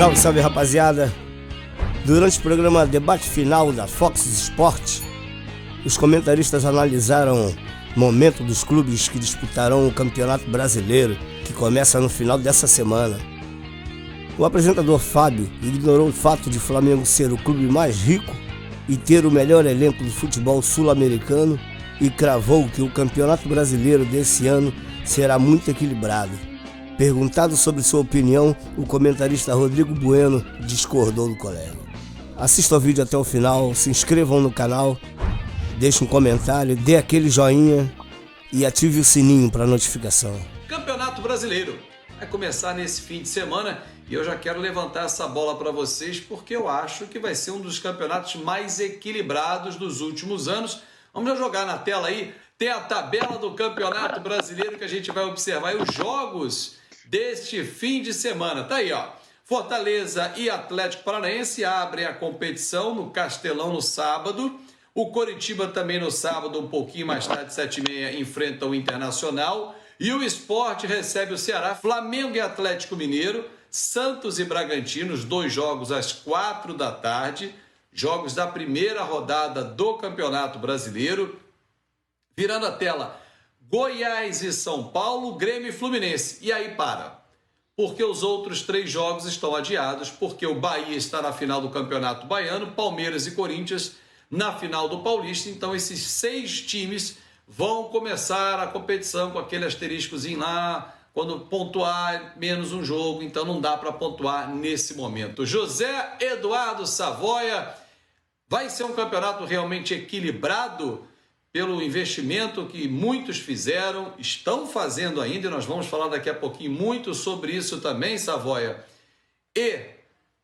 Salve, salve, rapaziada! Durante o programa Debate Final da Fox Sports, os comentaristas analisaram o momento dos clubes que disputarão o Campeonato Brasileiro, que começa no final dessa semana. O apresentador Fábio ignorou o fato de Flamengo ser o clube mais rico e ter o melhor elenco do futebol sul-americano e cravou que o Campeonato Brasileiro desse ano será muito equilibrado. Perguntado sobre sua opinião, o comentarista Rodrigo Bueno discordou do colega. Assista o vídeo até o final, se inscrevam no canal, deixe um comentário, dê aquele joinha e ative o sininho para notificação. Campeonato Brasileiro vai começar nesse fim de semana e eu já quero levantar essa bola para vocês porque eu acho que vai ser um dos campeonatos mais equilibrados dos últimos anos. Vamos já jogar na tela aí, tem a tabela do Campeonato Brasileiro que a gente vai observar e os jogos deste fim de semana. Tá aí, ó. Fortaleza e Atlético Paranaense abrem a competição no Castelão no sábado. O Coritiba também no sábado, um pouquinho mais tarde, 7h30, enfrenta o Internacional. E o Sport recebe o Ceará. Flamengo e Atlético Mineiro, Santos e Bragantino, os dois jogos às 4 da tarde. Jogos da primeira rodada do Campeonato Brasileiro. Virando a tela, Goiás e São Paulo, Grêmio e Fluminense. E aí para. Porque os outros 3 jogos estão adiados, porque o Bahia está na final do Campeonato Baiano, Palmeiras e Corinthians na final do Paulista. Então esses 6 times vão começar a competição com aquele asteriscozinho lá, quando pontuar menos um jogo, então não dá para pontuar nesse momento. José Eduardo Savoia, vai ser um campeonato realmente equilibrado pelo investimento que muitos fizeram, estão fazendo ainda, e nós vamos falar daqui a pouquinho muito sobre isso também, Savoia. E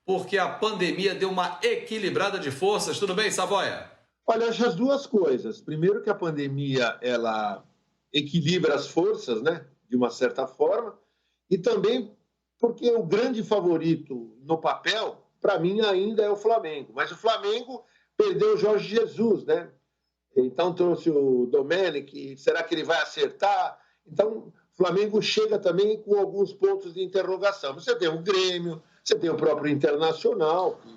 porque a pandemia deu uma equilibrada de forças. Tudo bem, Savoia? Olha, as duas coisas. Primeiro que a pandemia, ela equilibra as forças, né, de uma certa forma, e também porque o grande favorito no papel, para mim, ainda é o Flamengo. Mas o Flamengo perdeu o Jorge Jesus, né? Então trouxe o Domenech, será que ele vai acertar? Então o Flamengo chega também com alguns pontos de interrogação. Você tem o Grêmio, você tem o próprio Internacional, que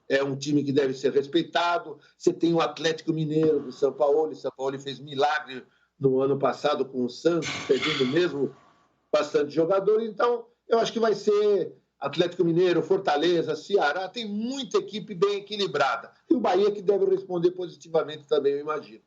é um time que deve ser respeitado, você tem o Atlético Mineiro do São Paulo fez milagre no ano passado com o Santos, perdendo mesmo bastante jogador. Então eu acho que vai ser Atlético Mineiro, Fortaleza, Ceará, tem muita equipe bem equilibrada. E o Bahia que deve responder positivamente também, eu imagino.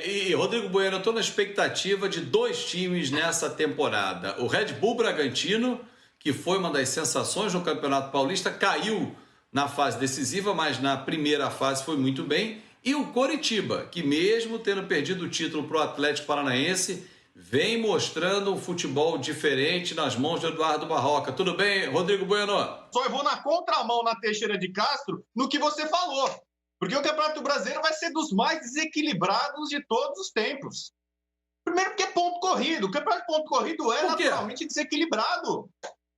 E Rodrigo Bueno, eu estou na expectativa de 2 times nessa temporada. O Red Bull Bragantino, que foi uma das sensações no Campeonato Paulista, caiu na fase decisiva, mas na primeira fase foi muito bem. E o Coritiba, que mesmo tendo perdido o título para o Atlético Paranaense, vem mostrando um futebol diferente nas mãos de Eduardo Barroca. Tudo bem, Rodrigo Bueno? Só eu vou na contramão na Teixeira de Castro no que você falou. Porque o Campeonato Brasileiro vai ser dos mais desequilibrados de todos os tempos. Primeiro porque é ponto corrido. O Campeonato de ponto corrido é naturalmente desequilibrado.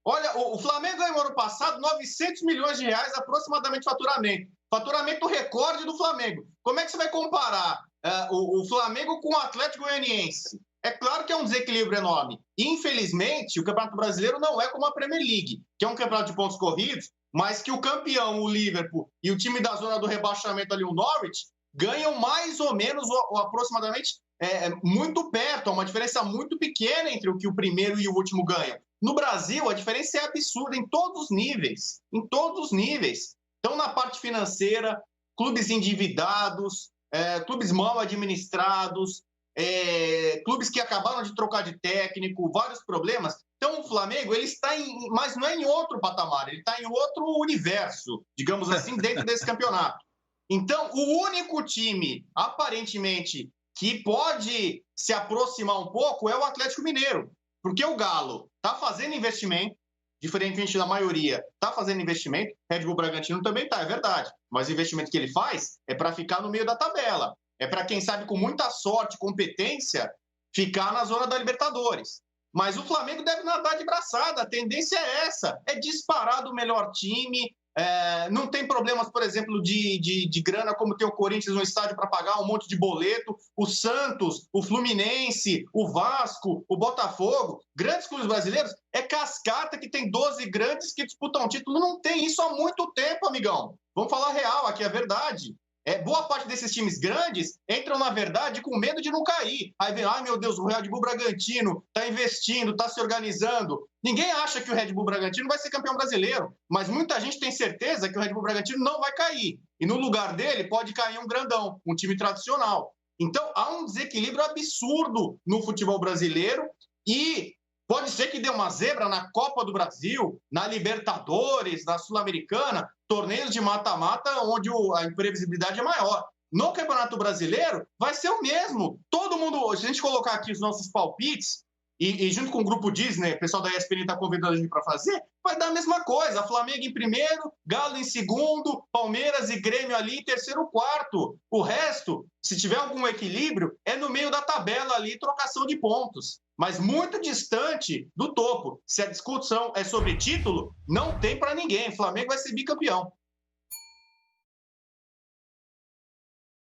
Olha, o Flamengo ganhou ano passado 900 milhões de reais aproximadamente de faturamento. Faturamento recorde do Flamengo. Como é que você vai comparar o Flamengo com o Atlético Goianiense? É claro que é um desequilíbrio enorme. Infelizmente, o Campeonato Brasileiro não é como a Premier League, que é um campeonato de pontos corridos, mas que o campeão, o Liverpool, e o time da zona do rebaixamento ali, o Norwich, ganham mais ou menos, ou aproximadamente, muito perto, uma diferença muito pequena entre o que o primeiro e o último ganham. No Brasil, a diferença é absurda em todos os níveis, Então, na parte financeira, clubes endividados, clubes mal administrados, clubes que acabaram de trocar de técnico, vários problemas. Então, o Flamengo, ele está mas não é em outro patamar, ele está em outro universo, digamos assim, dentro desse campeonato. Então, o único time, aparentemente, que pode se aproximar um pouco é o Atlético Mineiro, porque o Galo está fazendo investimento, diferentemente da maioria, está fazendo investimento, Red Bull Bragantino também está, é verdade, mas o investimento que ele faz é para ficar no meio da tabela. É para quem sabe, com muita sorte, competência, ficar na zona da Libertadores. Mas o Flamengo deve nadar de braçada. A tendência é essa. É disparado o melhor time. não tem problemas, por exemplo, de grana, como tem o Corinthians no estádio para pagar um monte de boleto, o Santos, o Fluminense, o Vasco, o Botafogo, grandes clubes brasileiros, é cascata que tem 12 grandes que disputam o título. Não tem isso há muito tempo, amigão. Vamos falar real, aqui é a verdade. Boa parte desses times grandes entram, na verdade, com medo de não cair. Aí vem, ai meu Deus, o Red Bull Bragantino está investindo, está se organizando. Ninguém acha que o Red Bull Bragantino vai ser campeão brasileiro, mas muita gente tem certeza que o Red Bull Bragantino não vai cair. E no lugar dele pode cair um grandão, um time tradicional. Então há um desequilíbrio absurdo no futebol brasileiro e pode ser que dê uma zebra na Copa do Brasil, na Libertadores, na Sul-Americana, torneios de mata-mata onde a imprevisibilidade é maior. No Campeonato Brasileiro, vai ser o mesmo. Todo mundo, se a gente colocar aqui os nossos palpites, e junto com o Grupo Disney, o pessoal da ESPN está convidando a gente para fazer, vai dar a mesma coisa. Flamengo em primeiro, Galo em segundo, Palmeiras e Grêmio ali em terceiro, quarto. O resto, se tiver algum equilíbrio, é no meio da tabela ali, trocação de pontos. Mas muito distante do topo. Se a discussão é sobre título, não tem para ninguém. O Flamengo vai ser bicampeão.